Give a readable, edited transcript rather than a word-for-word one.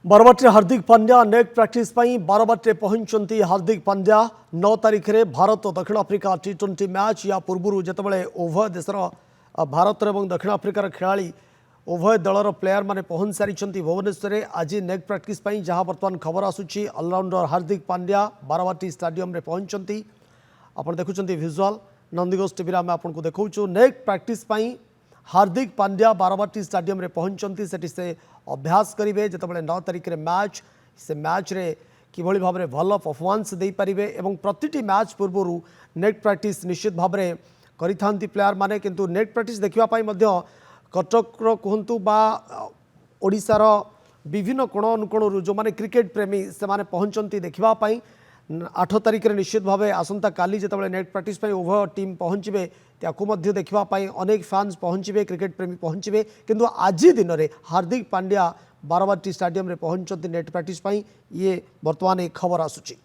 Barabati Hardik Pandya net practice Barabati पहुंचती हार्दिक पांड्या 9 तारिख में भारत दक्षिण आफ्रिका T20 मैच या पूर्व जितेबाला उभय देशर भारत और दक्षिण आफ्रिकार खेलाड़ी उभय दलर प्लेयर माने पहुंच सारी भुवनेश्वर में आज नेट प्रैक्टिस जहां बर्तमान खबर आसूची ऑलराउंडर हार्दिक पांड्या बारवाटी स्टाडियम में पहुंचती आपड़ देखुं विजुआल नंदीघोष टीवी आम आपको देखा net practice Hardik Pandya Barabati stadium में पहुंचती से अभ्यास करेंगे जितेबाला 9 तारिख में मैच से मैच रे किभली भाव में भल परफॉर्मेंस दे पारिबे एवं प्रतिटी मैच पूर्व नेट प्रैक्टिस निश्चित भाव में करिथांती प्लेयर माने किंतु नेट प्रैक्टिस देखिबा पई मध्य कटक कहतु बा ओडिशार विभिन्न कोण अनुकोण जो माने क्रिकेट प्रेमी से माने पहुंचती देखिबा पई 8 तारिख में निश्चित भाव आसंता काली जितेबाला नेट प्रैक्टिस उभय टीम पहुँचे ताकू देखापी अनेक फैंस पहुँचे क्रिकेट प्रेमी पहुँचे किंतु आज दिन में हार्दिक पांड्या बारवाटी स्टाडियम में पहुंचती नेट प्रैक्टिस ये बर्तमान एक खबर आसूची।